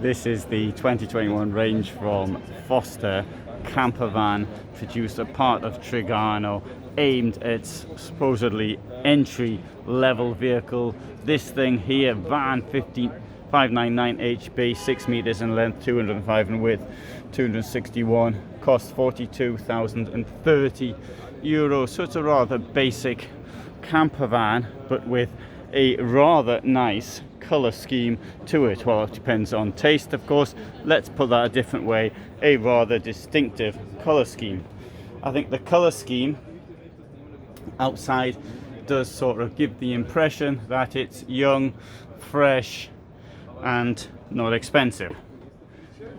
This is the 2021 range from Forster Campervan, produced a part of Trigano, aimed at supposedly entry level vehicle. This thing here, van 599 HB, 6 meters in length, 205 in width, 261, cost 42,030 euros. So it's a rather basic camper van, but with a rather nice color scheme to it. Well, it depends on taste, of course. Let's put that a different way: a rather distinctive color scheme. I think the color scheme outside does sort of give the impression that it's young, fresh, and not expensive,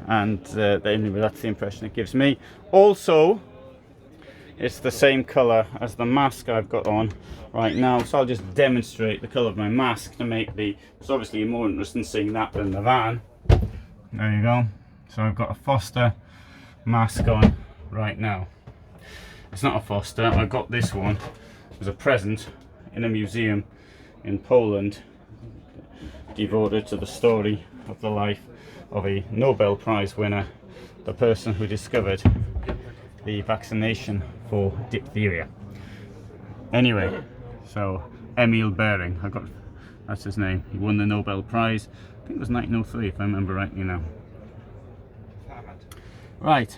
and anyway, that's the impression it gives me. Also, it's the same color as the mask I've got on right now, so I'll just demonstrate the color of my mask to make it's obviously more interesting seeing that than the van. There you go. So I've got a Forster mask on right now. It's not a Forster, I got this one as a present in a museum in Poland devoted to the story of the life of a Nobel Prize winner, the person who discovered the vaccination for diphtheria. Anyway, so Emil Bering, that's his name. He won the Nobel Prize. I think it was 1903 if I remember rightly now. Right,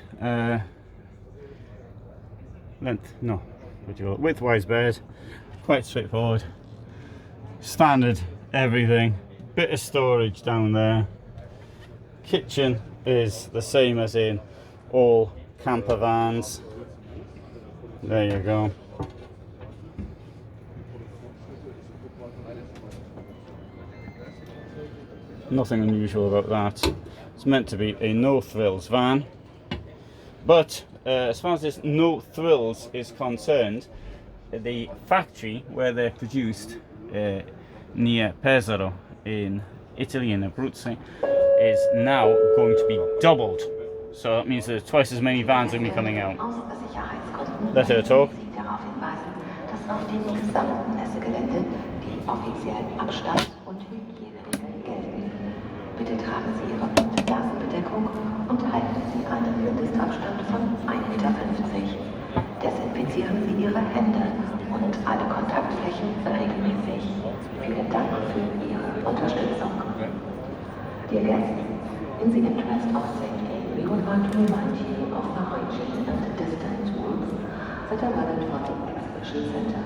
width-wise bed, quite straightforward. Standard everything. Bit of storage down there. Kitchen is the same as in all camper vans. There you go. Nothing unusual about that. It's meant to be a no frills van, but as far as this no frills is concerned, the factory where they're produced near Pesaro in Italy, in Abruzzo, is now going to be doubled. So that means there's twice as many vans going to be coming out. Let her talk. Bitte tragen Sie Ihre Nasenbedeckung und halten Sie einen Mindestabstand von 1,50 Meter. Desinfizieren Sie Ihre Hände und alle Kontaktflächen regelmäßig. Vielen Dank für Ihre Unterstützung. Dear guests, in the interest of safety, we would like to remind you of the hygiene and distance rules that are valid for the exhibition center.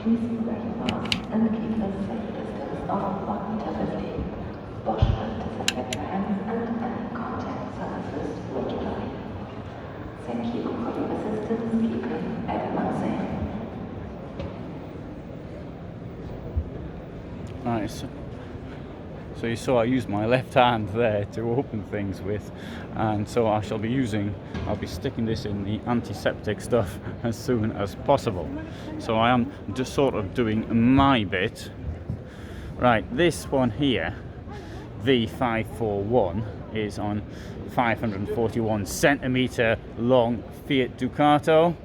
Please wear your mask and keep a safe distance of 1,50 meters. Wash and disinfect your hands and any contact surfaces regularly. Thank you for your assistance keeping everyone safe. Nice. So you saw I used my left hand there to open things with, and so I'll be sticking this in the antiseptic stuff as soon as possible. So I am just sort of doing my bit. Right, this one here, V541, is on 541 centimeter long Fiat Ducato.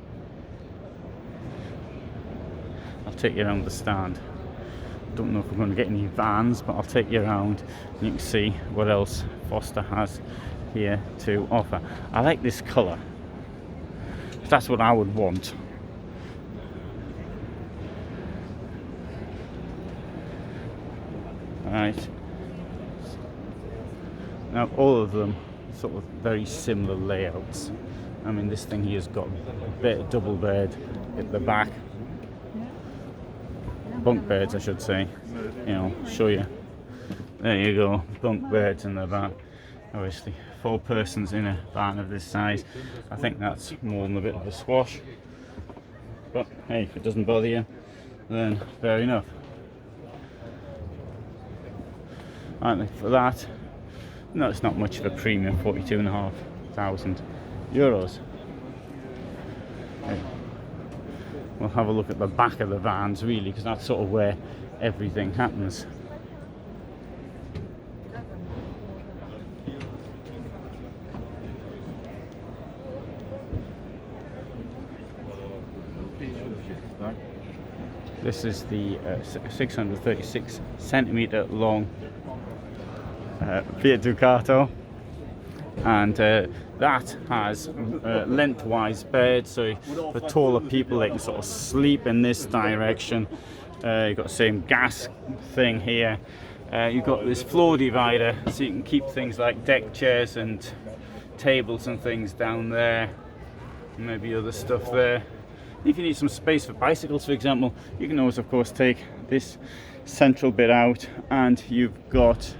I'll take you around the stand. Don't know if we're going to get any vans, but I'll take you around and you can see what else Forster has here to offer. I like this colour. That's what I would want. Alright. Now all of them sort of very similar layouts. I mean, this thing here's got a double bed at the back. Bunk beds, I should say. You know, show you. There you go, bunk beds in the back. Obviously, 4 persons in a van of this size. I think that's more than a bit of a squash. But hey, if it doesn't bother you, then fair enough. Right, for that, no, it's not much of a premium, 42,500 euros. Okay. We'll have a look at the back of the vans, really, because that's sort of where everything happens. This is the 636 centimeter long Fiat Ducato, and that has lengthwise bed, so for taller people they can sort of sleep in this direction. You've got the same gas thing here. You've got this floor divider, so you can keep things like deck chairs and tables and things down there, maybe other stuff there. If you need some space for bicycles, for example, you can always, of course, take this central bit out, and you've got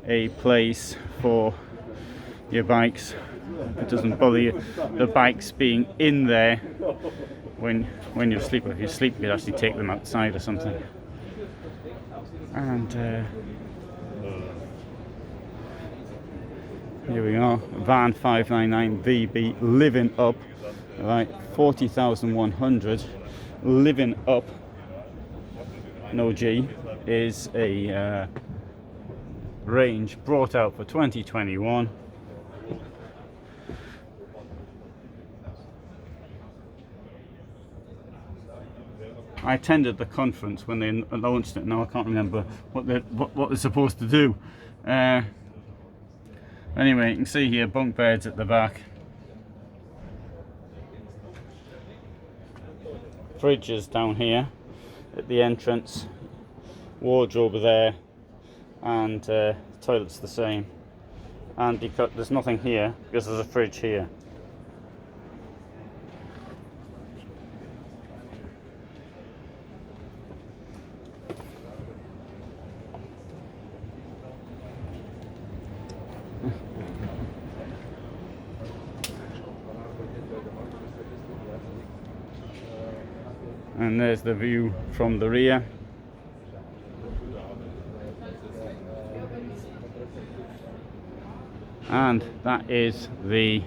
a place for your bikes. It doesn't bother you, the bikes being in there when you're asleep. If you're asleep, you could actually take them outside or something. And here we are, van 599 VB living up, right, 40,100 living up. No G is a range brought out for 2021. I attended the conference when they launched it. Now I can't remember what they're supposed to do. Anyway, you can see here bunk beds at the back, fridges down here at the entrance, wardrobe there, and toilets the same. And there's nothing here because there's a fridge here. And there's the view from the rear. And that is the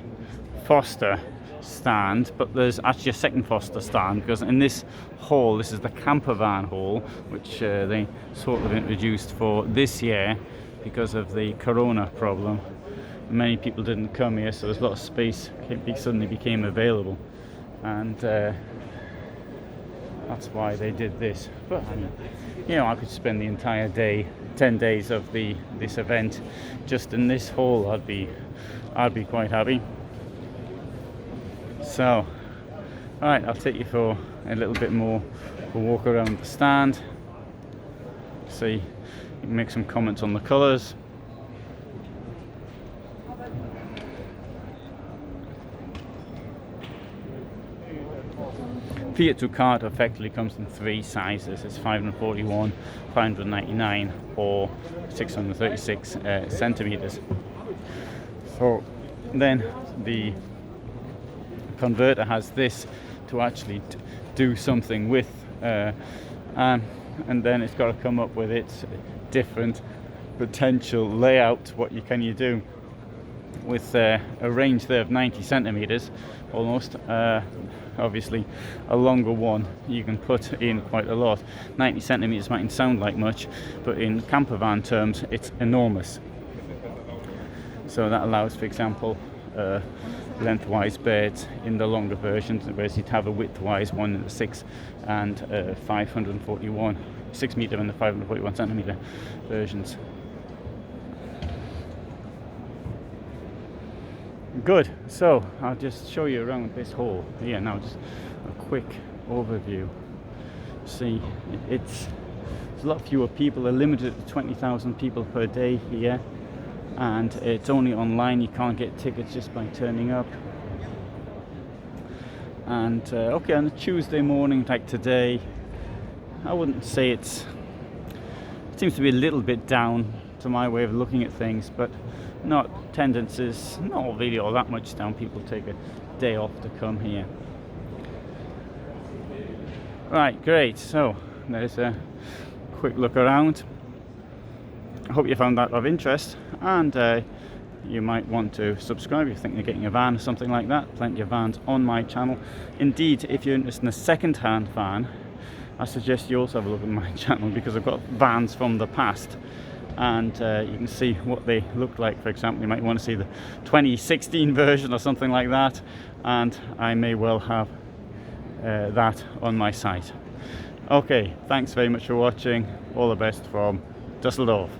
Forster stand, but there's actually a second Forster stand, because in this hall, this is the Campervan hall, which they sort of introduced for this year because of the corona problem. Many people didn't come here, so there's a lot of space suddenly became available, and that's why they did this. But you know, I could spend the entire day, 10 days of this event just in this hall. I'd be quite happy. So, all right, I'll take you for a little bit more of a walk around the stand. See, you can make some comments on the colours. Fiat Ducato effectively comes in three sizes. It's 541, 599 or 636 centimeters. So then the converter has this to actually do something with, and then it's got to come up with its different potential layout. What can you do with a range there of 90 centimeters almost? Obviously a longer one you can put in quite a lot. 90 centimeters mightn't sound like much, but in campervan terms it's enormous. So that allows, for example, lengthwise beds in the longer versions, whereas you'd have a widthwise one in the 6 and 541 6 meter and the 541 centimeter versions. Good, so I'll just show you around this hall here now, just a quick overview. See, there's a lot fewer people. They're limited to 20,000 people per day here, and it's only online. You can't get tickets just by turning up. And okay, on a Tuesday morning like today, I wouldn't say it seems to be a little bit down to my way of looking at things, but attendance is not really all that much down. People take a day off to come here. Right, great. So there's a quick look around. I hope you found that of interest, and you might want to subscribe if you think you're getting a van or something like that. Plenty of vans on my channel. Indeed, if you're interested in a second-hand van, I suggest you also have a look at my channel, because I've got vans from the past, and you can see what they look like. For example, you might want to see the 2016 version or something like that, and I may well have that on my site. Okay, thanks very much for watching. All the best from Dusseldorf.